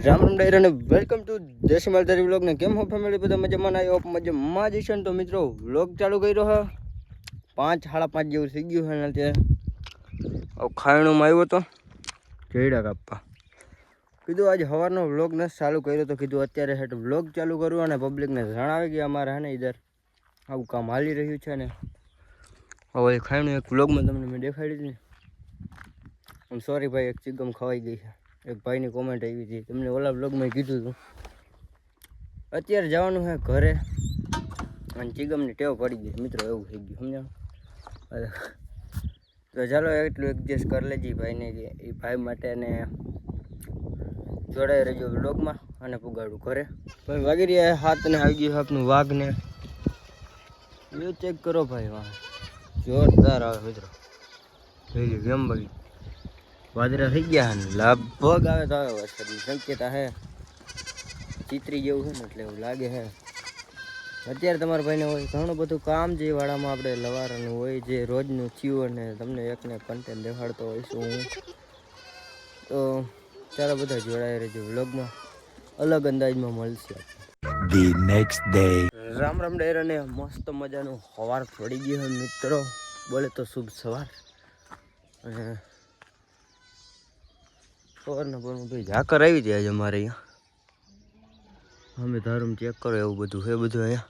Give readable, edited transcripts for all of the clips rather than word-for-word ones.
રામ રામ ડાયર અને welcome to દેશી માલધારી vlog ને કેમ હો ફેમિલી બધા મજામાં આવ્યો મજામાં જ છે. તો મિત્રો વ્લોગ ચાલુ કર્યો હે 5:30 જેવું થઈ ગયું છે ને અત્યારે ખાયણુંમાં આવ્યો તો કેડા કાપવા કીધું આજે સવારનો વ્લોગ ને ચાલુ કર્યો તો કીધું અત્યારે હેઠ વ્લોગ ચાલુ કરું અને પબ્લિકને જણાવી કે અમારે હે ને ઇધર આવું કામ હાલી રહ્યું છે ને હવે ખાયણું એક વ્લોગમાં તમને મેં દેખાડી હતી. સોરી ભાઈ એક ચીગમ ખવાઈ ગઈ છે. એક ભાઈની કોમેન્ટ આવી હતી તમને ઓલા બ્લોગમાં કીધું હતું. અત્યારે જવાનું છે ઘરે અને ચીગમની ટેવ પડી ગઈ મિત્રો એવું થઈ ગયું સમજાણું. તો ચાલો એટલું એડજસ્ટ કરી લેજે ભાઈને કે એ ભાઈ માટે ને જોડાઈ રહેજો બ્લોગમાં અને પુગાડું ઘરે ભાઈ વાગી રહ્યા હાથ ને આવી ગયું આપનું વાઘને એ ચેક કરો ભાઈ વાહ જોરદાર આવે મિત્રો થઈ ગયું કેમ બગી વાદળા થઈ ગયા ને લગભગ આવે તો આવે વરસાદની શક્યતા હે ચિત્રી જેવું છે ને એટલે એવું લાગે છે. અત્યારે તમારા ભાઈને હોય ઘણું બધું કામ છે વાડામાં આપણે લવારાનું હોય જે રોજનું થયું અને તમને એકને કન્ટેન્ટ દેખાડતો હોઈશું હું. તો ચાલો બધા જોડાઈ રહેજો વ્લોગમાં અલગ અંદાજમાં મળશે. The next day. Ram Ram ડેર અને મસ્ત મજાનું સવાર પડી ગયું મિત્રો બોલે તો શુભ સવાર. અને સવારના પણ ભાઈ ઝાકર આવી જાય છે અમારે અહીંયા અમે ધારું ચેક કરો એવું બધું છે બધું અહીંયા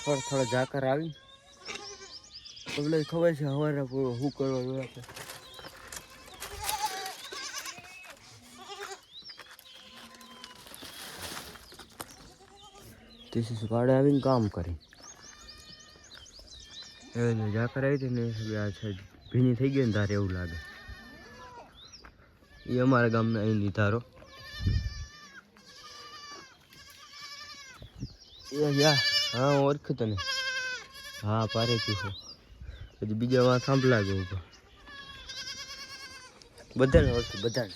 થોડા થોડા ઝાકર આવી તમને ખબર છે સવારના પૂરો શું કરવાનું આપણે તીસી ગાડે આવીને કામ કરી એને ઝાકર આવી હતી ને આ છે ભીની થઈ ગઈ ને તારે એવું લાગે એ અમારા ગામના અહીંની ધારો હા હું ઓળખું તને હા પારે છું પછી બીજા વાત સાંભળા ગયો બધાને ઓળખું બધાને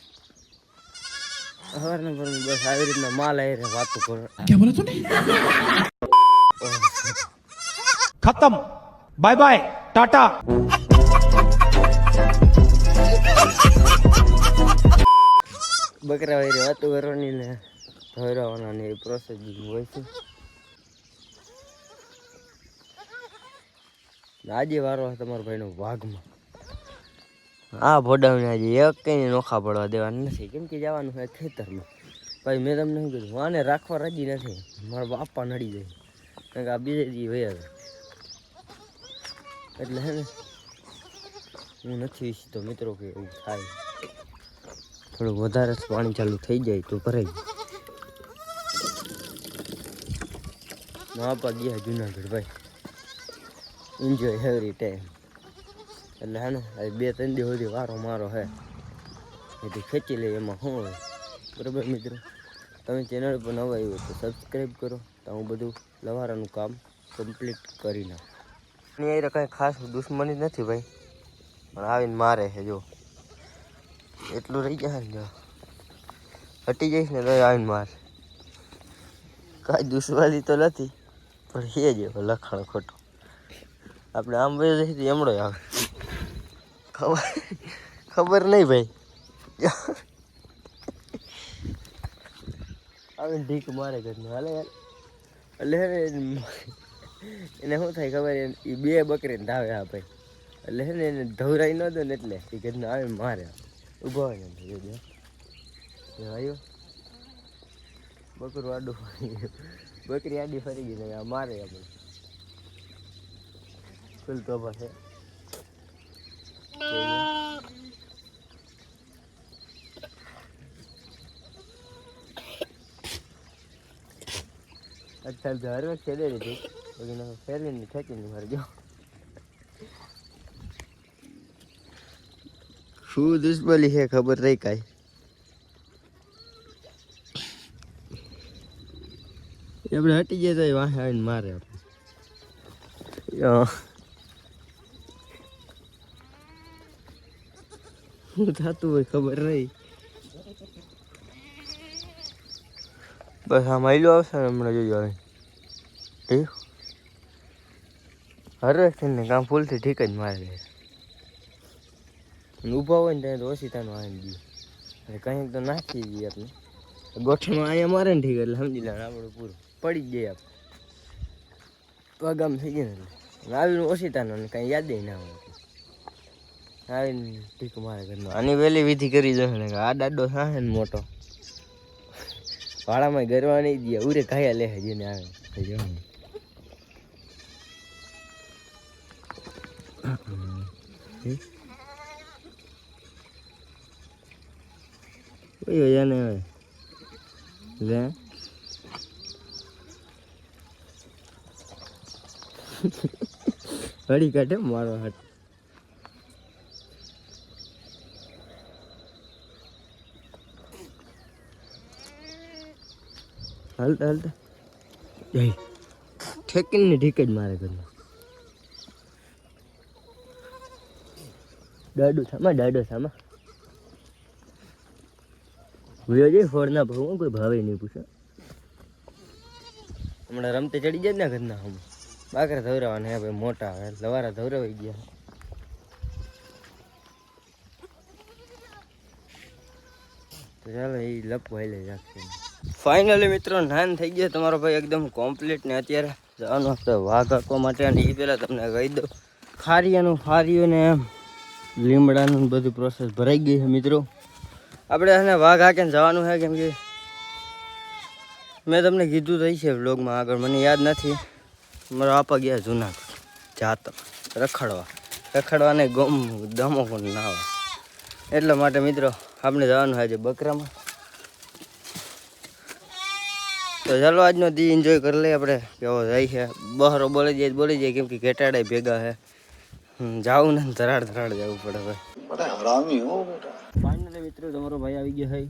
સવારના પર બસ આવી રીતના માલ આવી વાતો કરો खत्म बाय बाय टाटा. બકરા વાયરે વાતો કરવાની ને ધોરાવાના ને એ પ્રોસેસ હોય છે. આજે વારો તમારા ભાઈનો વાઘમાં આ ભોડાવને આજે એક કઈ નોખા પડવા દેવાનું નથી કેમ કે જવાનું હોય ખેતરમાં. ભાઈ મેં તમને શું કીધું આને રાખવા રાજી નથી મારા બાપા નડી જાય કારણ કે આ બીજે દી વયા એટલે હે ને હું નથી ઈચ્છતો મિત્રો કે એવું થાય. થોડું વધારે પાણી ચાલુ થઈ જાય તો ભરાઈ બાપા ગયા જુનાગઢ ભાઈ એન્જોય એવરી ટાઈમ એટલે હે ને 2-3 દિવસ સુધી વારો મારો હે એથી ખેંચી લે એમાં શું હોય બરાબર મિત્રો. તમે ચેનલ પર નવા આવ્યો તો સબસ્ક્રાઈબ કરો તો હું બધું લવારાનું કામ કમ્પ્લીટ કરી નાખું. એ કાંઈ ખાસ દુશ્મની નથી ભાઈ પણ આવીને મારે છે જો એટલું રહી જાય ને જો હટી જઈશ ને તો આવીને મારે કાંઈ દુશ્મની તો નથી પણ એ જ લખાણ ખોટું આપણે આમ ભાઈ જઈશું એમડો આવે ખબર નહીં ભાઈ આવીને ઢીક મારે ઘરનું હાલે એટલે એને શું થાય ખબર એ 2 બકરીને ધાવે હા ભાઈ એટલે હે ને એને ધવરાઈ ન દો ને એટલે એ ઘરનું આવે મારે ઊભો હોય ને આવ્યો બકરું આડું ફરી ગયું બકરી આડી ફરી ગઈ ને મારે આપણે ફૂલ તો પાસે અચ્છા હરવે ખેલે લીધી પછી ફેરવીને ખેંચીને મારે જો શું દુશ્મની છે ખબર નહીં કાંઈ. આપણે હટી જાય તો વાંહે આવીને મારે આપણે શું થતું હોય ખબર નહીં. બસ આ માયલો આવશે ને હમણાં જોજો આવે હરે ને કામ ફૂલથી ઠીક જ મારે ઊભા હોય ને ત્યાં તો ઓછી તાનું આવીને ગયું કંઈક તો નાખી દઈએ આપણે ગોઠમાં અહીંયા મારે ને ઠીક એટલે સમજી લેવાનું આપણું પૂરું પડી જ જાય આપણે પગામ થઈ ગયું ને આવીને ઓછીતાનો ને કાંઈ યાદ ના હોય આવીને ઠીક મારે ઘરનો આની વહેલી વિધિ કરી દો ને આ દાડો થાય ને મોટો ભાડામાં ગરવા નહીં દે ઉરે ખાયા લે જેને આવે જવાનું ઓય જાને લે હળી કાઢે મારો હાથ હાલતા હાલતા ઠેકીને ઠીક જ મારે ઘરમાં દાડો થામા ભૂયો જઈ ફોડના ભાવ કોઈ ભાવે નહીં પૂછે હમણાં રમતે ચડી જાય ને ઘરના હમ બાકરા ધવરાવાના હે ભાઈ મોટા હવે લવારા ધવરાવાઈ ગયા તો ચાલો એ લપવાઈ લે રાખશે ફાઇનલી મિત્રો નાન થઈ ગયો તમારો ભાઈ એકદમ કોમ્પ્લીટ ને અત્યારે જવાનું આપણે વાઘ હાંકવા માટે અને એ પહેલાં તમને કહી દઉં ફારીયું ને લીમડાનું બધું પ્રોસેસ ભરાઈ ગઈ છે મિત્રો આપણે એને વાઘ હાંકીને જવાનું છે કેમ કે મેં તમને કીધું તો છે વ્લોગમાં આગળ મને યાદ નથી મારો આપા ગયા જુનાગઢ જાતક રખડવાને ગમ દમો પણ ના આવે એટલા માટે મિત્રો આપણે જવાનું આજે બકરામાં તો ચાલો આજનો દી એન્જોય કરી લઈએ આપણે કેવો જાય છે બહારો બોલી જાય કેમ કે ઘેટાડા ભેગા છે જાવું ને ધરાડ જવું પડે હવે ફાઇનલી મિત્રો તમારો ભાઈ આવી ગયો છે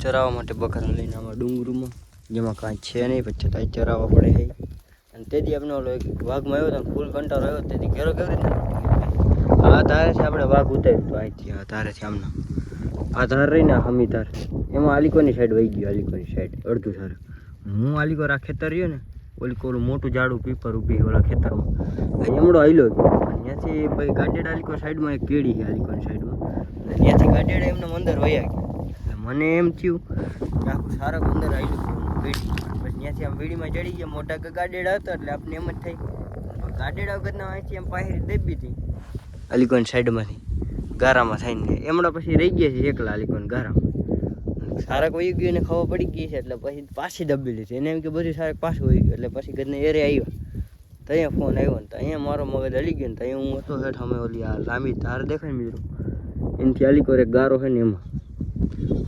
ચરાવવા માટે બકરા લઈને આમાં ડુંગરમાં જેમાં કાંઈ છે નહીં પછી છતાંય ચરાવવા પડે છે અને તેથી આપણે ઓલો એક વાઘમાં આવ્યો હતો ફૂલ કંટાળો આવ્યો તેથી ઘેરો કેવી રીતના આ ધારેથી આપણે વાઘ ઉતાર્યું તો અહીંથી આ ધારેથી આમના આ ધાર રહીને હમી ધાર એમાં આલિકોની સાઈડ વહી ગયો આલિકોની સાઈડ અડધું સારું હું આલિકોર આ ખેતર રહ્યો ને ઓલી કોલું મોટું જાડું પીપર ઊભી ઓલા ખેતરમાં એમડો આવેલો હતો ત્યાંથી ભાઈ ગાડેડા આલિકો સાઈડમાં એક કેડી છે આલિકોની સાઈડમાં અને ત્યાંથી ગાડેડા એમને અંદર વયા ગયા મને એમ થયું કે આખું સારક અંદર આવેલું વીડી પછી ત્યાંથી આમ વીડીમાં ચડી ગયા મોટા ગાડેડા હતા એટલે આપણે એમ જ થઈ ગાડેડા વગરના અહીંથી એમ પાયરી દેબી હતી આલિકોની સાઈડમાંથી ગારામાં થઈને એમડા પછી રહી ગયા છે એકલા આલિકોન ગારામાં સારક વહી ગયું એને ખબર પડી ગઈ છે એટલે પછી પાછી દબી લીધી એને એમ કે બધી સારક પાછું વહી ગયું એટલે પછી ઘરને એરે આવ્યો તો અહીંયા ફોન આવ્યો ને તો અહીંયા મારો મગજ હલી ગયો ને તો અહીંયા હું હતો હેઠ અમે ઓલી આ લાંબી ધાર દેખાય મિત્રો એનાથી આલિકોર એક ગારો છે ને એમાં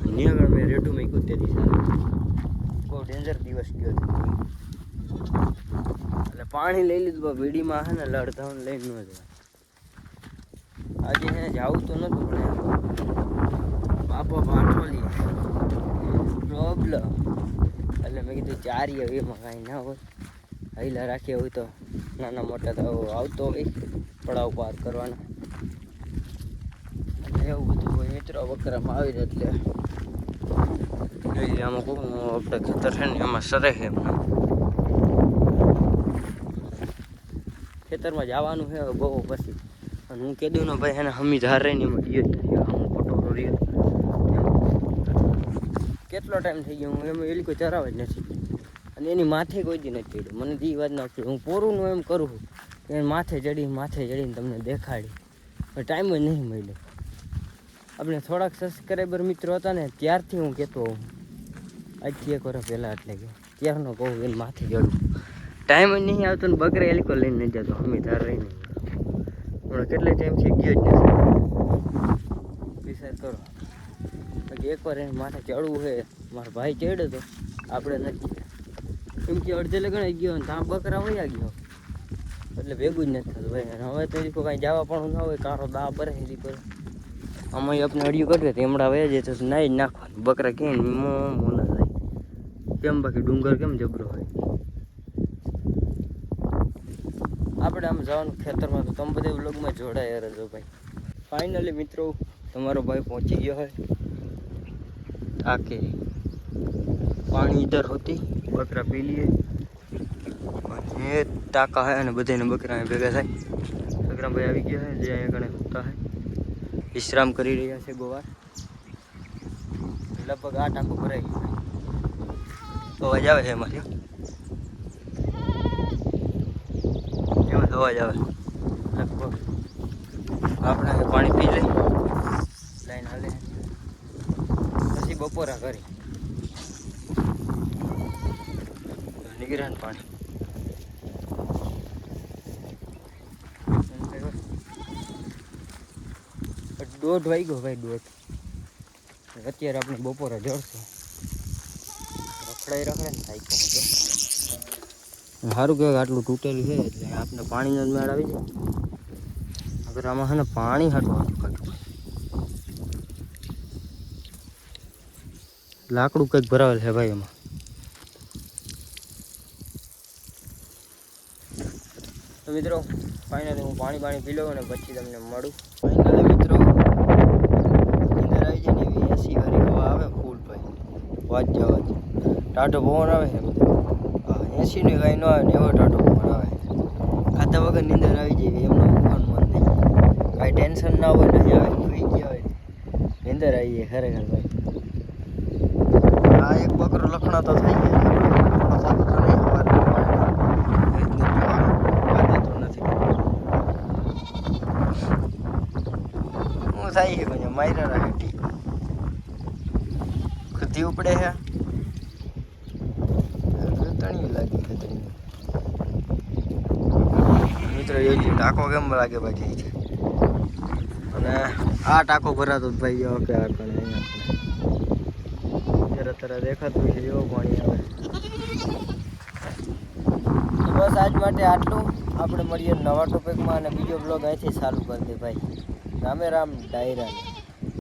ત્યાં આગળ મેં રેડું મૂક્યું તેથી સારું બહુ ડેન્જર દિવસ ગયો એટલે પાણી લઈ લીધું વીડીમાં છે ને લડધાውን લઈને ન જાય આજે હે જાવું તો નતું પણ બાપા પાઠોલી પ્રોબ્લેમ એટલે મેં કીધું ચારીએ એમાં કાંઈ ના હોય હૈલા રાખીએ હોય તો નાના મોટા તો આવતો હોય પડાવ પાર કરવાના એવું બધું હોય મિત્રો બકરામાં આવી એટલે આમાં કોઈ આપણે ખેતર છે ને એમાં સરે છે એમના ખેતરમાં જવાનું છે બહુ પછી અને હું કીધું ને ભાઈ એને હમી ધાર રહીને એમાં ગયો હું પટોરો રહ્યો કેટલો ટાઈમ થઈ ગયો હું એમાં એલી કોઈ ચરાવે જ નથી અને એની માથે કોઈ દી નથી ચડ્યું મને દી વાત નાખ્યું હું પોરુંનું એમ કરું છું કે માથે ચડીને તમને દેખાડી પણ ટાઈમ જ નહીં મળ્યો આપણે થોડાક સબસ્ક્રાઈબર મિત્રો હતા ને ત્યારથી હું કહેતો હોઉં આજથી 1 વર્ષ પહેલાં એટલે કે ત્યારનો કહું એને માથે ચડું ટાઈમ જ નહીં આવતો ને બકરા એલિકો લઈને નહીં જતો હમી ધાર રહીને હમણાં કેટલાય ટાઈમથી ગયો જ નથી વિચાર કરો બાકી એકવાર એને માથે ચડવું છે મારો ભાઈ ચડ્યો તો આપણે નથી કેમ કે અડધે લગણ ગયો ને ત્યાં બકરા વયા ગયો એટલે ભેગું જ નથી થતું ભાઈ હવે તો એliko કાંઈ જવા પણ ના હોય કારો દા ભરે એલી પર અમે આપણે અડિયું કરીએ તો એમડા વયા જાય તો નાઈ જ નાખવાનું બકરા ક્યાંય મોં ના થાય કેમ બાકી ડુંગર કેમ જબરો હોય આપણે આમ જવાનું ખેતરમાં તો તમે બધા વ્લોગમાં જોડાયા રહેજો ભાઈ ફાઇનલી મિત્રો તમારો ભાઈ પહોંચી ગયો હોય આકે પાણી इधर होती बकरा पी लिए ये टाका है અને બધાને બકરા ભેગા થાય બકરા ભાઈ આવી ગયા છે જે અહીંયા કણે હોતા है વિશ્રામ કરી રહ્યા છે ગોવાર. લગભગ આ ટાંકો ભરાઈ ગયો. અવાજ આવે છે એમાંથી, એમાં તો અવાજ આવે. લગભગ આપણે પાણી પી લઈ, લાઈન હાલે પછી બપોરા કરી નીકળ્યા પાણી. દોઢ વાગ્યો ભાઈ, દોઢ. અત્યારે આપણે બપોરે જડશું. રખડાઈ ને થાય તો સારું કહેવાય આટલું તૂટેલું છે એટલે આપણે પાણીનો જ મેળ આવી જાય. અગર આમાં છે ને પાણી હાટું લાકડું કંઈક ભરાવેલ છે ભાઈ એમાં. તો મિત્રો ફાઇનલી હું પાણી પી લઉં અને પછી તમને મળું. ફાઇનલી મિત્રો અંદર આવી જાય ને એવી એસી વાળી હવા આવે ફૂલ ભાઈ. વાત જવા જ ટાઢો પવન આવે છે મિત્રો. હા, એસીની કાંઈ ન આવે ને એવો ટાઢો પવન આવે. ખાધા વગર નીંદર આવી જાય એમનું મન નહીં. કાંઈ ટેન્શન ના હોય નહીં આવે સુઈ ગયા હોય નીંદર આવી જાય ખરેખર ભાઈ. આ એક બકરો લખણા તો થઈ ગયા. થાય છે கொஞ்சம் માયરા રાખે ઠીક ખુદી ઉપડે છે તણી લાગી ખતરી મિત્રો. એ ટાંકો કેમ લાગે ભાઈ છે અને આ ટાંકો ભરાતો ભાઈ જો કે આ કણે અહીંયા તરત દેખાતું છે એવો પાણી આવે. બસ આજ માટે આટલું. આપણે મળીએ નવા ટોપિકમાં અને બીજો બ્લોગ અહીંથી ચાલુ કરી દે ભાઈ. રામે રામ ડાયરા.